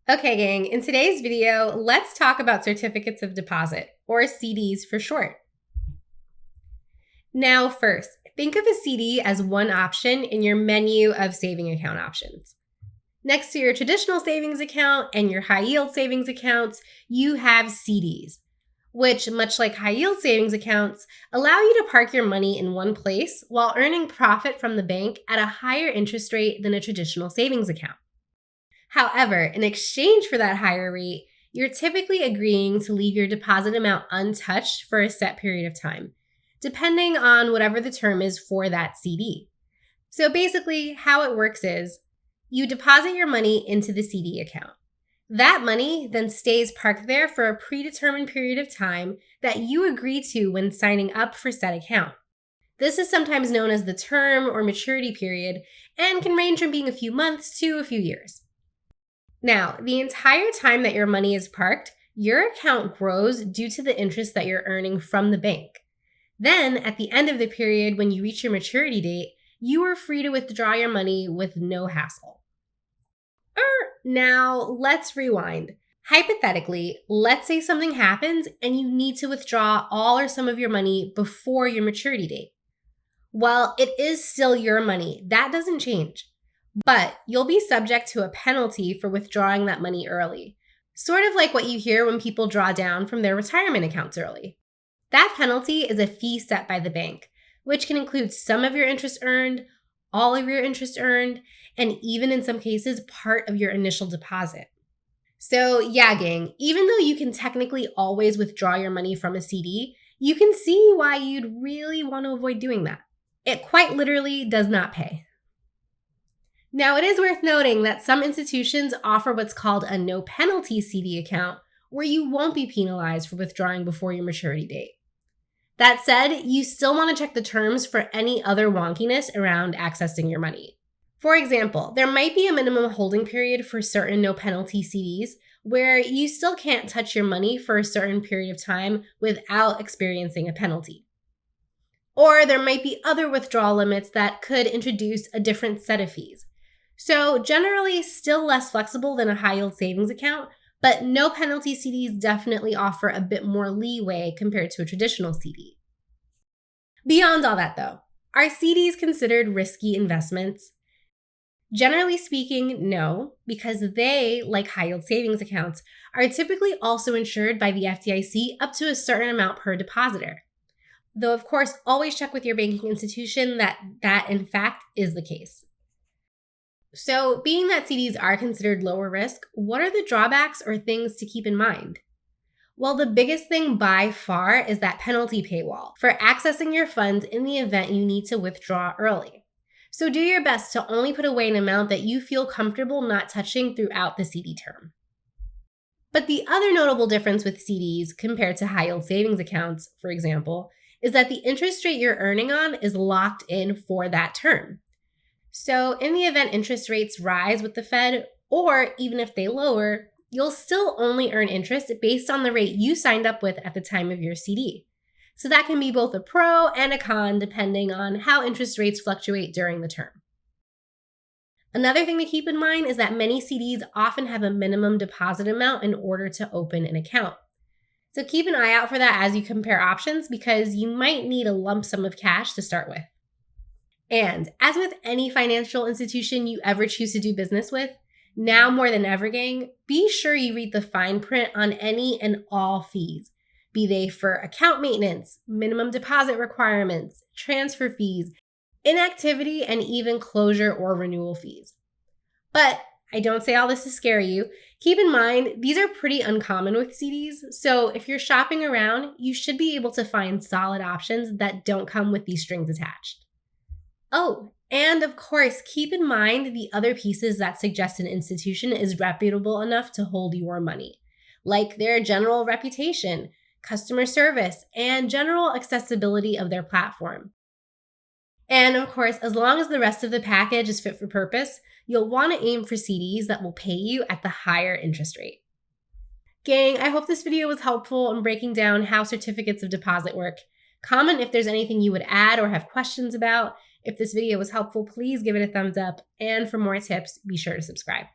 Okay, gang, in today's video, let's talk about certificates of deposit, or CDs for short. Now, first, think of a CD as one option in your menu of saving account options. Next to your traditional savings account and your high yield savings accounts, you have CDs, which, much like high yield savings accounts, allow you to park your money in one place while earning profit from the bank at a higher interest rate than a traditional savings account. However, in exchange for that higher rate, you're typically agreeing to leave your deposit amount untouched for a set period of time, depending on whatever the term is for that CD. So basically, how it works is you deposit your money into the CD account. That money then stays parked there for a predetermined period of time that you agree to when signing up for said account. This is sometimes known as the term or maturity period and can range from being a few months to a few years. Now, the entire time that your money is parked, your account grows due to the interest that you're earning from the bank. Then, at the end of the period, when you reach your maturity date, you are free to withdraw your money with no hassle. Now, let's rewind. Hypothetically, let's say something happens and you need to withdraw all or some of your money before your maturity date. Well, it is still your money. That doesn't change. But you'll be subject to a penalty for withdrawing that money early, sort of like what you hear when people draw down from their retirement accounts early. That penalty is a fee set by the bank, which can include some of your interest earned, all of your interest earned, and even in some cases, part of your initial deposit. So yeah, gang, even though you can technically always withdraw your money from a CD, you can see why you'd really want to avoid doing that. It quite literally does not pay. Now, it is worth noting that some institutions offer what's called a no penalty CD account, where you won't be penalized for withdrawing before your maturity date. That said, you still want to check the terms for any other wonkiness around accessing your money. For example, there might be a minimum holding period for certain no penalty CDs where you still can't touch your money for a certain period of time without experiencing a penalty. Or there might be other withdrawal limits that could introduce a different set of fees. So generally still less flexible than a high yield savings account, but no penalty CDs definitely offer a bit more leeway compared to a traditional CD. Beyond all that though, are CDs considered risky investments? Generally speaking, no, because they, like high yield savings accounts, are typically also insured by the FDIC up to a certain amount per depositor. Though of course, always check with your banking institution that in fact is the case. So, being that CDs are considered lower risk, what are the drawbacks or things to keep in mind? Well, the biggest thing by far is that penalty paywall for accessing your funds in the event you need to withdraw early. So do your best to only put away an amount that you feel comfortable not touching throughout the CD term. But the other notable difference with CDs compared to high yield savings accounts, for example, is that the interest rate you're earning on is locked in for that term. So in the event interest rates rise with the Fed, or even if they lower, you'll still only earn interest based on the rate you signed up with at the time of your CD. So that can be both a pro and a con depending on how interest rates fluctuate during the term. Another thing to keep in mind is that many CDs often have a minimum deposit amount in order to open an account. So keep an eye out for that as you compare options because you might need a lump sum of cash to start with. And as with any financial institution you ever choose to do business with, now more than ever, gang, be sure you read the fine print on any and all fees, be they for account maintenance, minimum deposit requirements, transfer fees, inactivity, and even closure or renewal fees. But I don't say all this to scare you. Keep in mind, these are pretty uncommon with CDs, so if you're shopping around, you should be able to find solid options that don't come with these strings attached. Oh, and of course, keep in mind the other pieces that suggest an institution is reputable enough to hold your money, like their general reputation, customer service, and general accessibility of their platform. And of course, as long as the rest of the package is fit for purpose, you'll want to aim for CDs that will pay you at the higher interest rate. Gang, I hope this video was helpful in breaking down how certificates of deposit work. Comment if there's anything you would add or have questions about. If this video was helpful, please give it a thumbs up. And for more tips, be sure to subscribe.